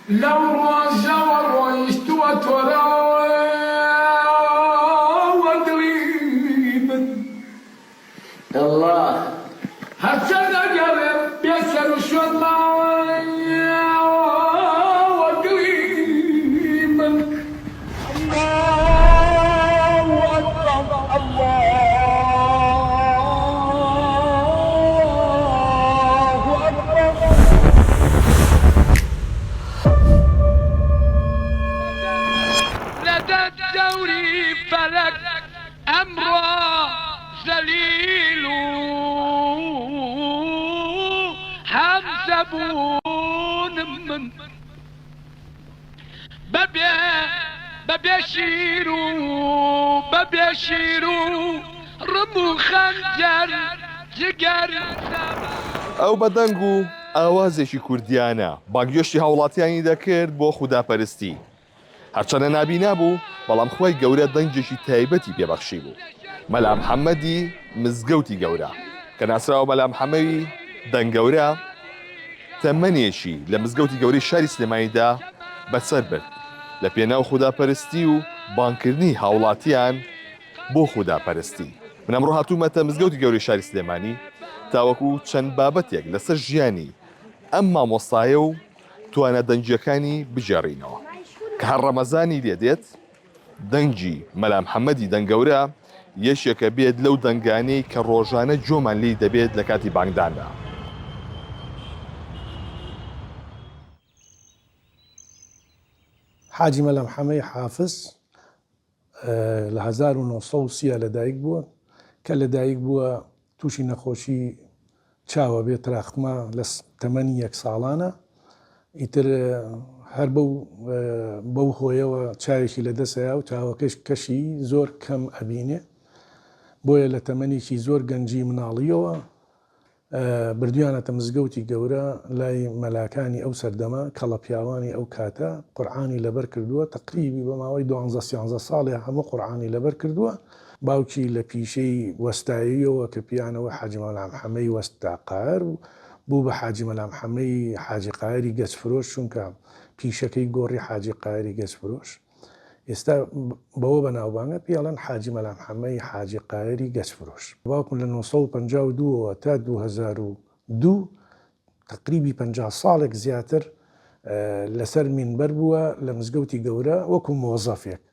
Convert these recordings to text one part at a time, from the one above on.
لو رجع وريشت وتراودريبا الله هالسنة قلب بيسر شوطة وقريبا الله أكبر الله أكبر لدى الدوري فلك أمر ذليل حمزبون من ببيشيرو رمو خنجر جگر ئەو بەدەنگ و ئاوازێکی کوردیانە باگوێشتی هاوڵاتیانی دەکرد بۆ خوداپەرستی هەرچەنە نابینا بوو بەڵام خۆی گەورە دەنگێکی تایبەتی پێبەخشی بوو مەلا محەممەدی مزگەوتی گەورە کە ناسراوە مەلا محەممەوی دەنگەورە تەمەنێکی لە مزگەوتی گەورەی شاری سلێمانیدا بەسەر برد لە پێناو خوداپەرستی و بانکردنی هاوڵاتیان بۆ خوداپەرستی من ئەمڕۆ هاتوومەتە مزگەوتی گەورەی شاری سلێمانی تاوەکو چەند بابەتێک لەسەر ژیانی ئەم مامۆستایە و توانە دەنجەکانی بجێڕینەوە کە هەر ڕەمەزانی لێدێت دەنگی مەلا محەممەدی دەنگەورە یەشێکە بێت لەو دەنگانەی کە ڕۆژانە جۆمان لی دەبێت لە کاتی بانگداندا حاجی مەلا محەممەد حافظ لە 1930 لەدایک بووە کە لەدایک بووە تووشی نەخۆشی چاوە بێت تراخما لە تەمەنی 1 ساڵانە ئیتر هەر بەو هۆیەوە چاوێکی لەدەسەیە و چاوەکەش کەشی زۆر کەم ئەبینێ بۆیە لە تەمەنێکی زۆر گەنجی مناڵیەوە بردویانەتە مزگەوتی گەورە لای مەلاکانی ئەو سەردەما کەڵە پیاوانی ئەو کاتە قورعانی لەبەر کردووە تقریبی بە ماوەی 12 ساڵێ هەموو قورعانی لەبەر کردووە باوکی لە پیشەی وەستاییەوە کە پیانەوە حاجی مەلا محەممەد وەستاقار بوو بە حاجی مەلا محەممەد حاجی قایری گەچفرۆش چونکە پیشەکەی گۆڕی حاجی قایری گەچفرۆش ئێستا بەوە بەناوبانگە پێڵەن حاجی مەلا محەممەد حاجی قایری گەچفرۆش باوکم لە 1952 تا 2002 تقریبی 50 ساڵێک زیاتر لەسەر مینبەر بووە لە مزگەوتی گەورە وەکو مۆزەفێک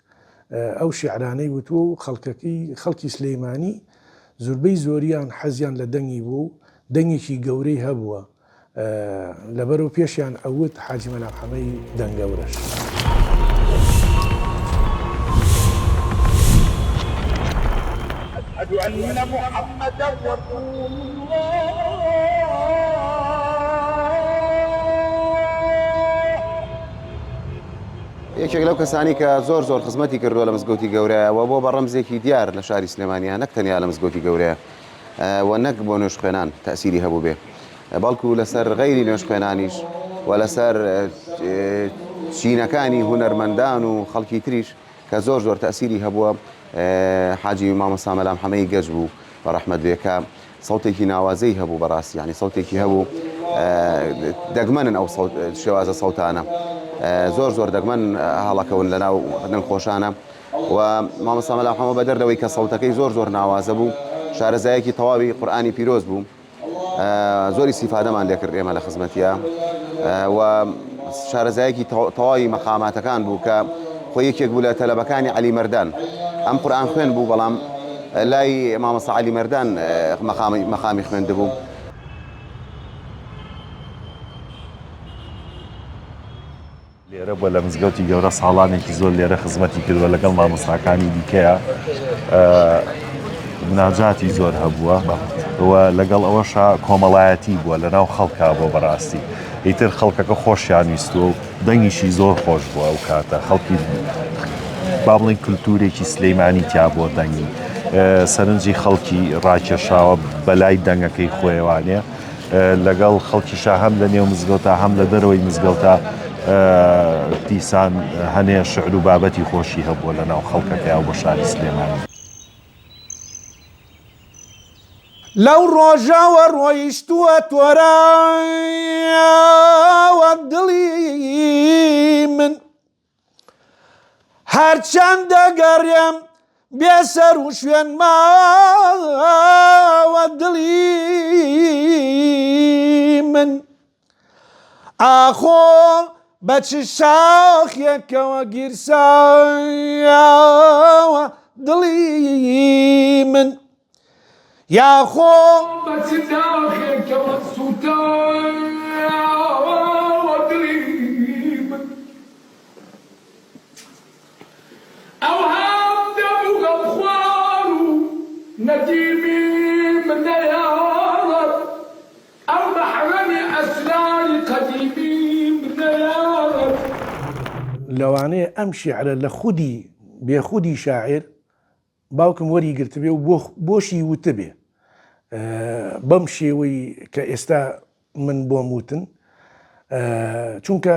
ئەو شیعرانەی وتووە و خەڵکی سلەیمانی زۆربەی زۆریان حەزیان لە دەنگی بوو دەنگێکی گەورەی هەبووە لەبەرەوە پێشیان ئەوت حاجی مەلا محەممەد دەنگەورەش أشهد أن محمدا رسول الله یەکێک لەو کەسانی کە زۆر خزمەتی کردووە لە مزگەوتی گەورەیەوە بۆ بە ڕەمزێکی دیار لە شاری سلێمانیە نەک تەنیا لە مزگەوتی گەورەیە و نەک بۆ نوێژ خوێنان تەئسیری هەبوو بێ بەڵکو لەسەر غەیری نوێژ خوێنانیش و لەسەر چینەکانی هونەرمەندان و خەڵکی تریش کە زۆر تەئسیری هەبووە حاجی مامۆستا مەلا محەممەد گەج بوو بە ڕەحمەت بێکە سەوتێکی ناوازەی هەبوو بەڕاستی یعنی سەوتێکی هەبوو دەگمەنن ئەو شێوازە سەوتانە زۆر دەگمەن هەڵەکەون لەناو نەخۆشانە و مامۆستا مەلا محەممەد بە دەردەوەی کە سەوتەکەی زۆر ناوازە بوو شارەزایەکی تەواوی قورئانی پیرۆز بوو زۆری سیفادەمان لێ کرد ئێمە لە خزمەتیە و شارەزایەکی تەواوی مەقاماتەکان بوو کە خۆی یەکێک بوو لە تەلەبەکانی عەلی مەردان ئەم قورئان خوێن بوو بەڵام لای مامۆستا عەلی مەردان مەقامی خوێندبوو لێرە بۆ لە مزگەوتی گەورە ساڵانێکی زۆر لێرە خزمەتی کردووە لەگەڵ مامۆستاکانی دیکەیە ناجاتی زۆر هەبووە و لەگەڵ ئەوەشا کۆمەڵایەتی بووە لەناو خەڵکا بۆ بەڕاستی ئیتر خەڵکەکە خۆشیان ویستووە و دەنگیشی زۆر خۆش بووە ئەو کاتە خەڵکی با بڵێن کولتورێکی سلەیمانی تیا بۆ دەنگی سەرنجی خەڵکی ڕاکێشاوە بەلای دەنگەکەی خۆیوانێ لەگەڵ خەڵکیشا هەم لە نێو مزگەوتە هەم لە دەرەوەی مزگەوتە دیسان هەنێ شعر و بابەتی خۆشی هەبووە لەناو خەڵکەکەیە بۆ شاری سلێمانی لەو ڕۆژەوە ڕۆیشتووە تۆراوە دڵی هەرچەندە گەڕێم بێسەر و شوێن ماوە دڵی من ئاخۆ بە چ شاخێکەوە گیرساوە دڵی من یاخۆ بس داخل كما السلطان ودريم أوهام دموع أخوار نديمي من ديارة أو محرمي أسرار قديمي من ديارة لەوانەیە ئەم شیعرە لە خودی بێخودی شاعر باوکم وەریگرت بێ و بۆشی وتە بێ بەم شێوەی کە ئێستا من بۆم وتن چونکە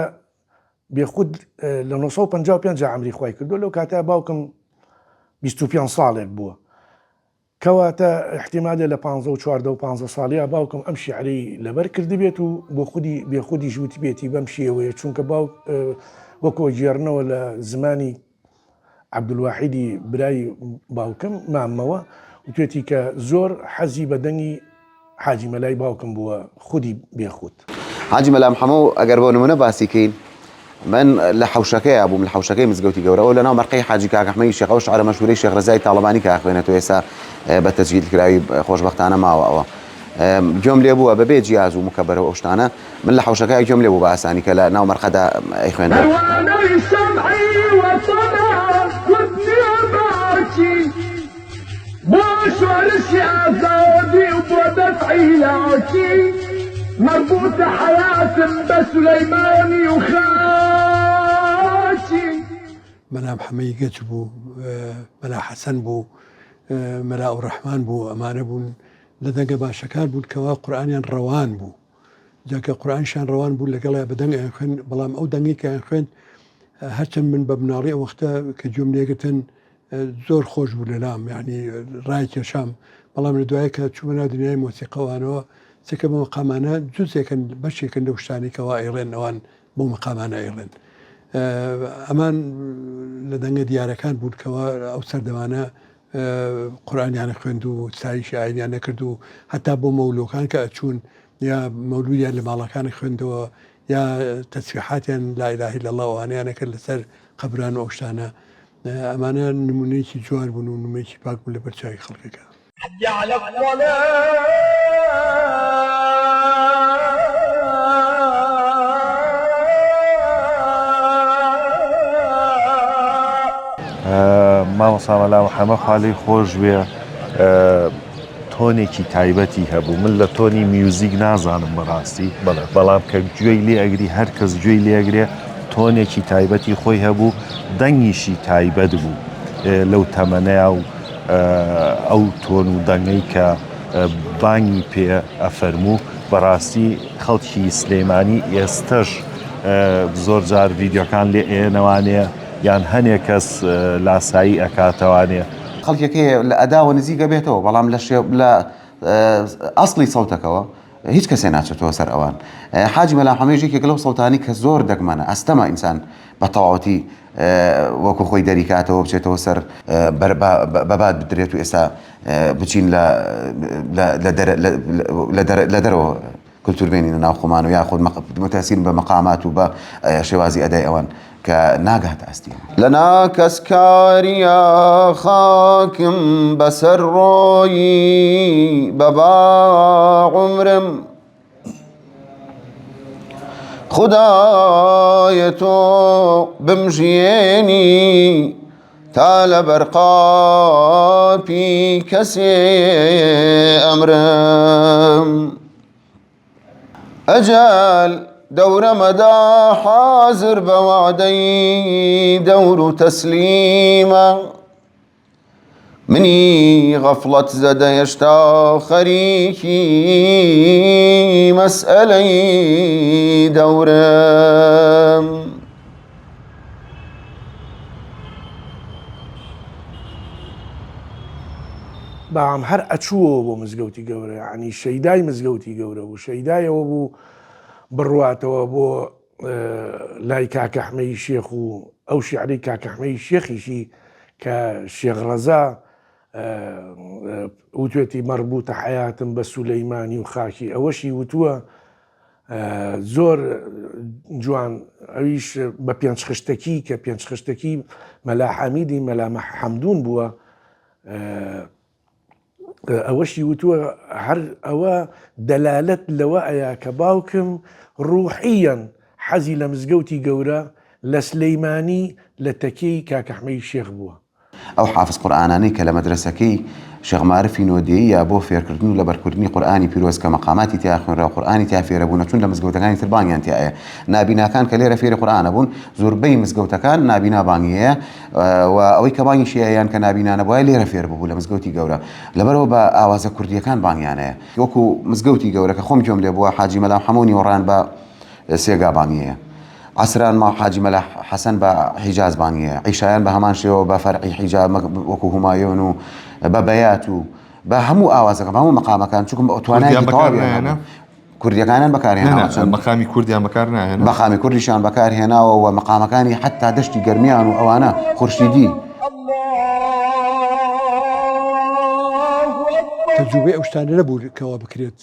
بێخود لە 1955 عمری خوای کردو لەو کاتە باوکم 25 ساڵێک بووە کەواتە احتیمالێ لە 15 و 14 و 15 ساڵیا باوکم ئەم شیعرەی لەبەر کردی بێت و بۆ خودی بێخودی ژووتی بێتی بەم شێوەیە چونکە باوک وەکۆ گێڕنەوە لە زمانی عەبدولواحیدی برای باوکم مامەوە وتێتی کە زۆر حەزی بە دەنگی حاجی مەلای باوکم بووە خودی بێخود. حاجی مەلا محەمەد ئەگەر بۆ نمونە باسیکەین من لە حوشەکەی بووم لە حوشەکەی مزگەوتی گەورەوە لەناو مەرقەی حاجی کاک ئەحمەدی شێخەوە شعرە مەشهوورەی شێخ ڕەزای تاڵەبانی کە ئەخوێنێتەوە ئێستا بە تەسجیل کراوی خۆشبەختانە ماوە ئەوە گوێم لێ بووە بەبێ جیاز و مکەبەرە ئەو شتانە من لە حوشەکەی گوێم لێ بوو بە ئاسانی کە لە ناو مەرقەدا ئەیخوێنێت مربوط حياة بسليماني وخاتي مەلا محەمەدی گەج بوو مەلا حەسەن بوو مەلا ئەوڕەحمان بوو ئەمانە بوون لە دەنگە باشەکان بوون کەوا قورئانیان ڕەوان بوو جاکە قورئانیشان ڕەوان بوو لەگەڵە بە دەنگیان خوێن بەڵام ئەو دەنگی کە خوێن هەرچەند من بە بناڵی ئەو وەختە کە گوێم لێگرتن زۆر خۆش بوو لەلام یعنی ڕای کێشام بەڵام لە دوایە کە چوومە ناو دنیای مۆسیقەوانەوە چکە بە مەقامانە جزێکن بەشێکن لەو شتانێکەوە ئەیڕێن ئەوان بۆ مەقامانە ئەیڕێن ئەمان لە دەنگە دیارەکان بوونکەوە ئەو سەردەمانە قورئانیانە خوێند و ستایشی ئاینیان نەکرد و هەتا بۆ مەولۆکان کە ئەچوون یا مەولودیان لە ماڵەکانی خوێندەوە یا تەسبیحاتیان لا ئیلاهە ئیلا الله ئەوانەیان نەکرد لەسەر قەبران و ئەو شتانە ئەمانە نمونەیەکی جوان بوون و نمونەیەکی پاک بوون لە بەرچاوی خەڵکەکە. على الصلاة مامۆستا مەلا محەمەد خاڵی خۆش بێ تۆنێکی تایبەتی هەبوو من لە تۆنی میوزیک نازانم بەڕاستی بەڵام کە گوێی لێ ئەگری هەر کەس گوێی لێ ئەگرێ تۆنێکی تایبەتی خۆی هەبوو دەنگیشی تایبەت بوو لەو تەمەنەیە و ئەو تۆن و دەنگەی کە بانگی پێ ئەفەرموو بەڕاستی خەڵکی سلێمانی ئێستش زۆر جار ڤیدیۆکان لێ ئێنەوانەیە یان هەنێک کەس لاسایی ئەکاتەوانێ خەڵکێکی لە ئەداوە نزیکە بێتەوە بەڵام لە ئەسڵی سەوتەکەەوە هیچ کەسێ ناچێتەوە سەر ئەوان حاجی مەلا محەمەد یەکێک لەو سەوتانی کە زۆر دەگمەنە ئەستەمە ئینسان بە تەواوەتی وەکو خۆی دەریکاتەوە بچێتەوە سەر بەبات بدرێت و ئێستا بچین لە دەرەوە کولتوربێنی لە ناو خۆمان و یاخود متەسیرن بە مەقامات و بە شێوازی ئەدای ئەوان کە ناگات ئاستی لەنا کەسکاریە خاکم بەسەر ڕۆیی بەبا عومرم خدایە تۆ بمژێنی تا لە بەرقاپی کەسێ ئەمرم ئەجەل دەورەمەدا حازر بە وعدەی دەور و تەسلیمە منی غەفڵەت زەدە هێشتا خەریکی مەسئەلەی دەورم بەعام هەر ئەچووە بۆ مزگەوتی گەورە یعنی شەیدای مزگەوتی گەورە بوو شەیدایەوە بوو بڕواتەوە بۆ لای کاکە ئەحمەدی شێخ و ئەو شعری کاکەحمەی شێخیشی کە شێخ ڕەزا وتوێتی مەربوتە حەیاتم بە سولەیمانی و خاکی ئەوەشی وتووە زۆر جوان ئەویش بە پێنج خشتەکی کە پێنج خشتەکی مەلا حەمیدی مەلا حەمدون بووە ئەوەشی وتووە هەر ئەوە دەلالەت لەوە ئەیە کە باوکم ڕوحیەن حەزی لە مزگەوتی گەورە لە سلەیمانی لە تەکەی کاکەحمەی شێخ بووە. ئەو حافظ قورئانانەی کە لە مەدرسەکەی شێخ مارفی نۆدێیە بۆ فێرکردن و لە بەرکردنی قورئانی پیرۆز کە مەقاماتی تیا خوێنرا قورئانی تیا فێرەبوون چون لە مزگەوتەکانی تر بانگیان تایە نابیناکان کە لێرە فێری قورئانە بوون زۆربەی مزگەوتەکان نابینا بانگیەیە و ئەوەی کە بانگی شیعیان کە نابینانە بووە لێرە فێر ببوو لە مزگەوتی گەورە لەبەرەوە بە ئاوازە کوردیەکان بانگیانەیە وەکو مزگەوتی گەورە کە خۆم گوێم لێ بووە حاجی مەلا حەموونی وەڕان بە سێگا بانگیەیە عسران ما حاجی مەلا حەسەن بە حیجاز بانگیەیە عیشایان بە هەمان شێوە بە فەرعی حیجاز وەکو هومایۆن و بە بەیات و بە هەموو ئاوازەکە هەموو مەقامەکان چونکە توانای تەواویان کوردیەکانیان بەکارهێناوە مەقامی کوردیان بەکار ناهێنا مەقامی کوردیشان بەکارهێناوە و مەقامەکانی حتا دەشتی گەرمیان و ئەوانە خورشیدی تەجروبەی ئەو شتانە نەبوو کەوا بکرێت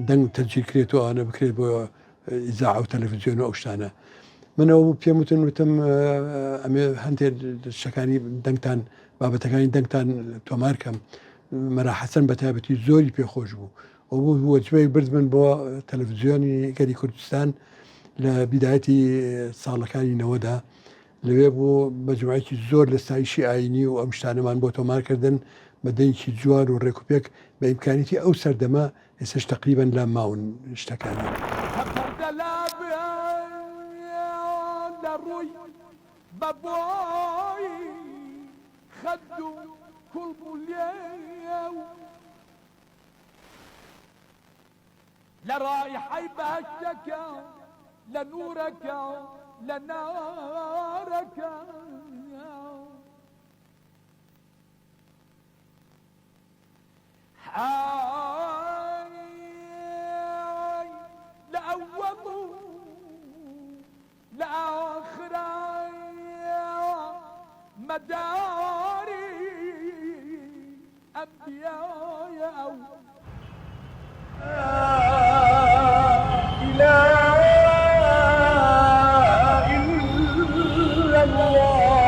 دەنگ تەجیلکرێت و ئەوانە بکرێت بۆ ئیزاع و تەلەڤیزیۆن و ئەو شتانە منەوە پێم وتم ئەمێ هەندێک شەکانی دەنگتان بابەتەکانی دەنگتان تۆمارکەم مەلا حەسەن بە تایبەتی زۆری پێخۆش بوو ئەو بوو وەجبەی بردمن بۆ تەلەڤیزیۆنی گەری کوردستان لە بیدایەتی ساڵەکانی نەوەدا لەوێ بوو مەجموعەیەکی زۆر لە ستایشی ئاینی و ئەم شتانەمان بۆ تۆمارکردن بە دەنگی جوان و ڕێکوپێک بە ئیمکانیەتی ئەو سەردەما ئێستش تەقریبەن لە ماون شتەکانی خدو كل بوليو لرايحي بهشتك لنورك لنارك حي لأول لآخر مداري أنبياء لا إله إلا الله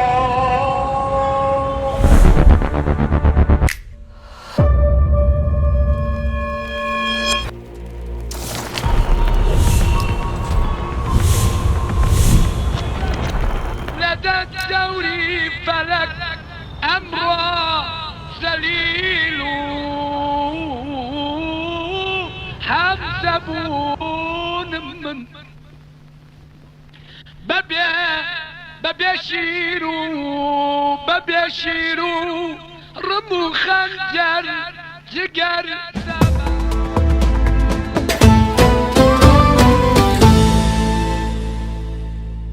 لدى الدوري فلك أمر سليل حمزبون من ببيشيرو رمو خنجر جگر